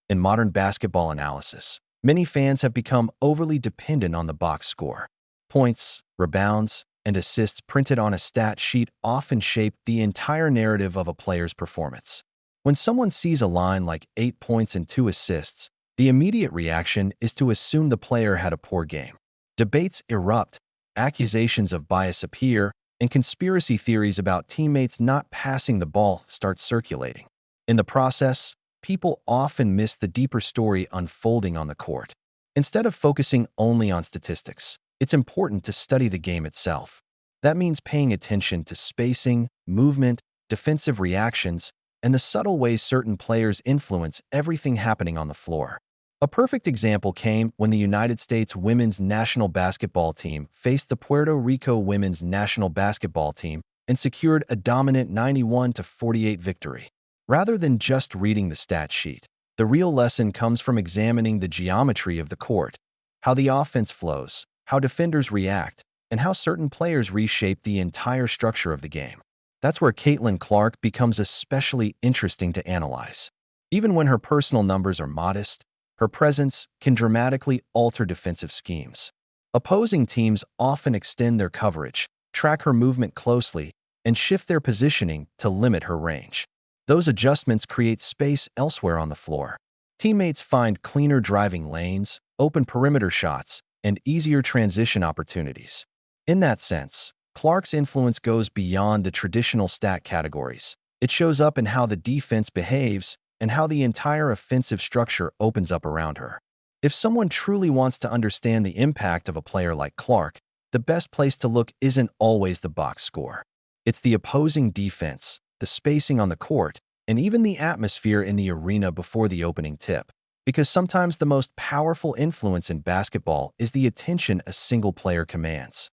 In modern basketball analysis, many fans have become overly dependent on the box score. Points, rebounds, and assists printed on a stat sheet often shape the entire narrative of a player's performance. When someone sees a line like 8 points and 2 assists, the immediate reaction is to assume the player had a poor game. Debates erupt, accusations of bias appear, and conspiracy theories about teammates not passing the ball start circulating. In the process, people often miss the deeper story unfolding on the court. Instead of focusing only on statistics, it's important to study the game itself. That means paying attention to spacing, movement, defensive reactions, and the subtle ways certain players influence everything happening on the floor. A perfect example came when the United States women's national basketball team faced the Puerto Rico women's national basketball team and secured a dominant 91-48 victory. Rather than just reading the stat sheet, the real lesson comes from examining the geometry of the court, how the offense flows, how defenders react, and how certain players reshape the entire structure of the game. That's where Caitlin Clark becomes especially interesting to analyze. Even when her personal numbers are modest, her presence can dramatically alter defensive schemes. Opposing teams often extend their coverage, track her movement closely, and shift their positioning to limit her range. Those adjustments create space elsewhere on the floor. Teammates find cleaner driving lanes, open perimeter shots, and easier transition opportunities. In that sense, Clark's influence goes beyond the traditional stat categories. It shows up in how the defense behaves and how the entire offensive structure opens up around her. If someone truly wants to understand the impact of a player like Clark, the best place to look isn't always the box score. It's the opposing defense, the spacing on the court, and even the atmosphere in the arena before the opening tip. Because sometimes the most powerful influence in basketball is the attention a single player commands.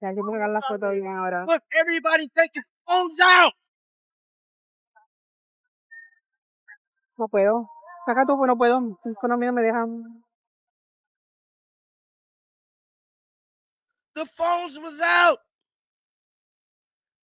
Hay que sacar la foto bien ahora. Look, everybody take your phones out. No puedo. Saca tú, pues no puedo. El teléfono mío me dejan. The phones was out.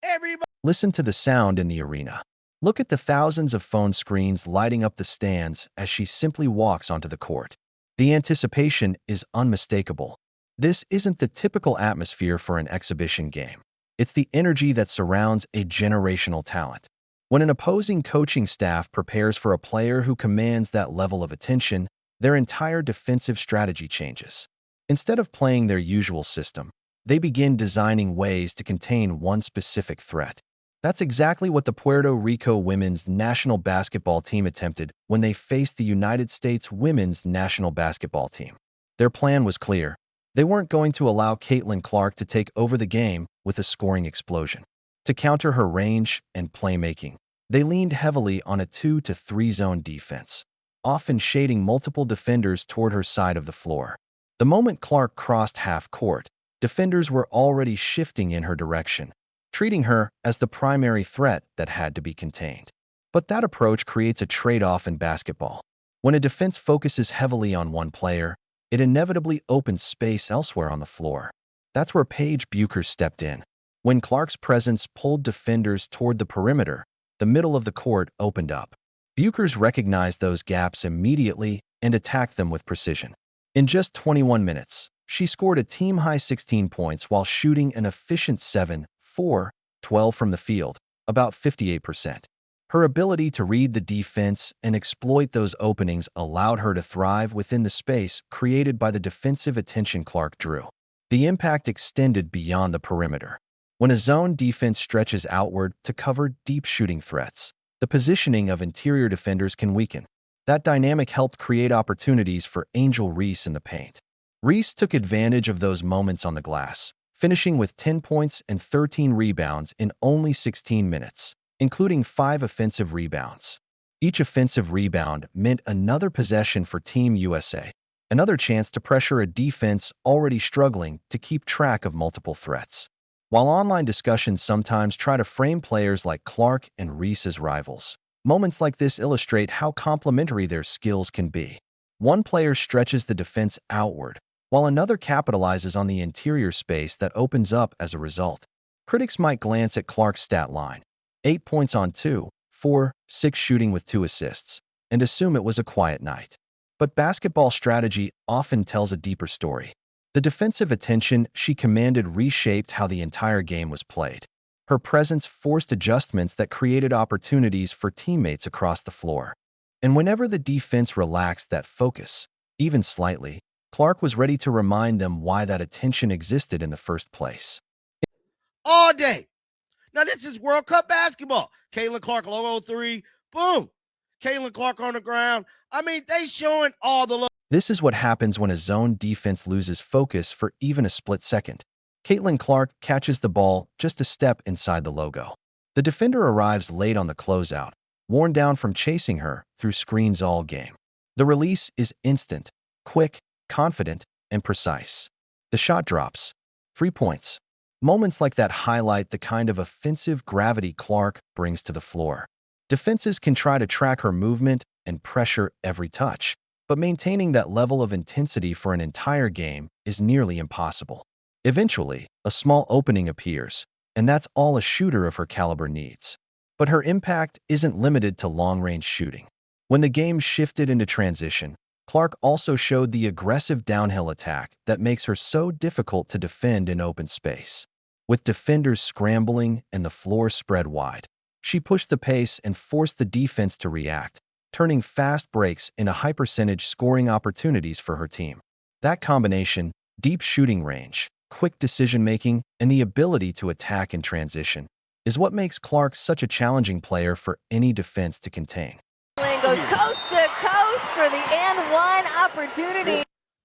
Everybody. Listen to the sound in the arena. Look at the thousands of phone screens lighting up the stands as she simply walks onto the court. The anticipation is unmistakable. This isn't the typical atmosphere for an exhibition game. It's the energy that surrounds a generational talent. When an opposing coaching staff prepares for a player who commands that level of attention, their entire defensive strategy changes. Instead of playing their usual system, they begin designing ways to contain one specific threat. That's exactly what the Puerto Rico women's national basketball team attempted when they faced the United States women's national basketball team. Their plan was clear. They weren't going to allow Caitlin Clark to take over the game with a scoring explosion. To counter her range and playmaking, they leaned heavily on a 2-3 zone defense, often shading multiple defenders toward her side of the floor. The moment Clark crossed half court, defenders were already shifting in her direction, treating her as the primary threat that had to be contained. But that approach creates a trade-off in basketball. When a defense focuses heavily on one player, it inevitably opens space elsewhere on the floor. That's where Paige Buecher stepped in. When Clark's presence pulled defenders toward the perimeter, the middle of the court opened up. Buecher's recognized those gaps immediately and attacked them with precision. In just 21 minutes, she scored a team-high 16 points while shooting an efficient 7-4-12 from the field, about 58%. Her ability to read the defense and exploit those openings allowed her to thrive within the space created by the defensive attention Clark drew. The impact extended beyond the perimeter. When a zone defense stretches outward to cover deep shooting threats, the positioning of interior defenders can weaken. That dynamic helped create opportunities for Angel Reese in the paint. Reese took advantage of those moments on the glass, finishing with 10 points and 13 rebounds in only 16 minutes, including 5 offensive rebounds. Each offensive rebound meant another possession for Team USA, another chance to pressure a defense already struggling to keep track of multiple threats. While online discussions sometimes try to frame players like Clark and Reese as rivals, moments like this illustrate how complementary their skills can be. One player stretches the defense outward, while another capitalizes on the interior space that opens up as a result. Critics might glance at Clark's stat line: 8 points on 2, 4, 6 shooting with 2 assists, and assume it was a quiet night. But basketball strategy often tells a deeper story. The defensive attention she commanded reshaped how the entire game was played. Her presence forced adjustments that created opportunities for teammates across the floor. And whenever the defense relaxed that focus, even slightly, Clark was ready to remind them why that attention existed in the first place. All day. Now, this is World Cup basketball. Caitlin Clark, logo 3. Boom. Caitlin Clark on the ground. I mean, they showing all the love. This is what happens when a zone defense loses focus for even a split second. Caitlin Clark catches the ball just a step inside the logo. The defender arrives late on the closeout, worn down from chasing her through screens all game. The release is instant, quick, confident, and precise. The shot drops. 3 points. Moments like that highlight the kind of offensive gravity Clark brings to the floor. Defenses can try to track her movement and pressure every touch, but maintaining that level of intensity for an entire game is nearly impossible. Eventually, a small opening appears, and that's all a shooter of her caliber needs. But her impact isn't limited to long-range shooting. When the game shifted into transition, Clark also showed the aggressive downhill attack that makes her so difficult to defend in open space. With defenders scrambling and the floor spread wide, she pushed the pace and forced the defense to react, turning fast breaks into high-percentage scoring opportunities for her team. That combination, deep shooting range, quick decision-making, and the ability to attack in transition, is what makes Clark such a challenging player for any defense to contain. Goes coast to coast for the and one opportunity.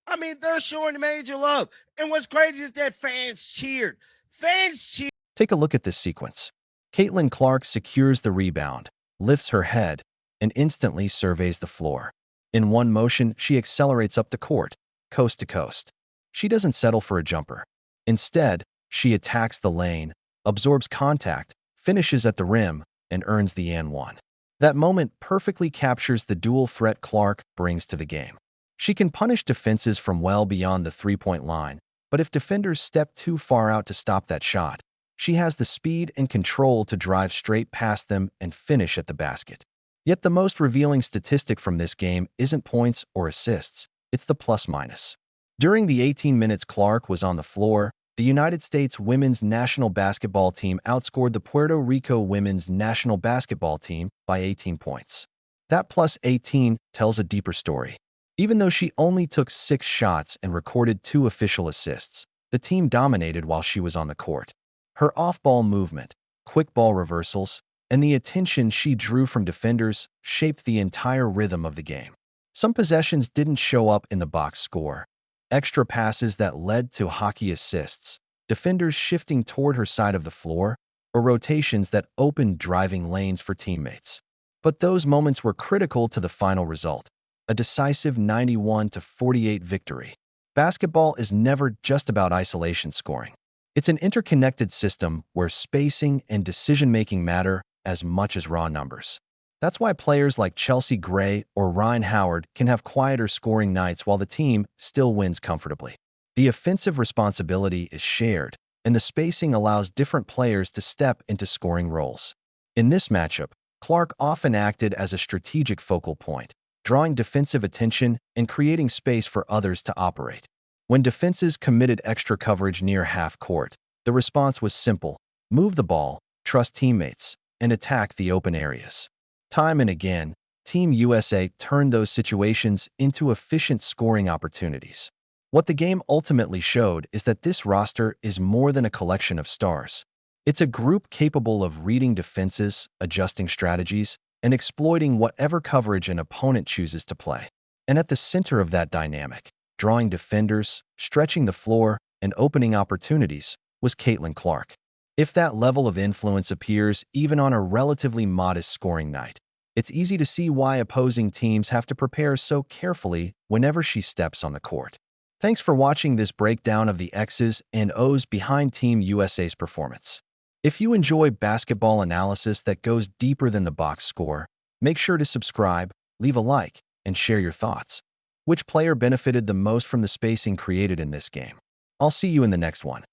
I mean, they're showing major love. And what's crazy is that fans cheered. Fans cheered. Take a look at this sequence. Caitlin Clark secures the rebound, lifts her head, and instantly surveys the floor. In one motion, she accelerates up the court, coast to coast. She doesn't settle for a jumper. Instead, she attacks the lane, absorbs contact, finishes at the rim, and earns the and one. That moment perfectly captures the dual threat Clark brings to the game. She can punish defenses from well beyond the three-point line, but if defenders step too far out to stop that shot, she has the speed and control to drive straight past them and finish at the basket. Yet the most revealing statistic from this game isn't points or assists, it's the plus-minus. During the 18 minutes Clark was on the floor, the United States women's national basketball team outscored the Puerto Rico women's national basketball team by 18 points. That plus 18 tells a deeper story. Even though she only took 6 shots and recorded 2 official assists, the team dominated while she was on the court. Her off-ball movement, quick ball reversals, and the attention she drew from defenders shaped the entire rhythm of the game. Some possessions didn't show up in the box score. Extra passes that led to hockey assists, defenders shifting toward her side of the floor, or rotations that opened driving lanes for teammates. But those moments were critical to the final result, a decisive 91-48 victory. Basketball is never just about isolation scoring. It's an interconnected system where spacing and decision-making matter as much as raw numbers. That's why players like Chelsea Gray or Ryan Howard can have quieter scoring nights while the team still wins comfortably. The offensive responsibility is shared, and the spacing allows different players to step into scoring roles. In this matchup, Clark often acted as a strategic focal point, drawing defensive attention and creating space for others to operate. When defenses committed extra coverage near half court, the response was simple: move the ball, trust teammates, and attack the open areas. Time and again, Team USA turned those situations into efficient scoring opportunities. What the game ultimately showed is that this roster is more than a collection of stars. It's a group capable of reading defenses, adjusting strategies, and exploiting whatever coverage an opponent chooses to play. And at the center of that dynamic, drawing defenders, stretching the floor, and opening opportunities, was Caitlin Clark. If that level of influence appears even on a relatively modest scoring night, it's easy to see why opposing teams have to prepare so carefully whenever she steps on the court. Thanks for watching this breakdown of the X's and O's behind Team USA's performance. If you enjoy basketball analysis that goes deeper than the box score, make sure to subscribe, leave a like, and share your thoughts. Which player benefited the most from the spacing created in this game? I'll see you in the next one.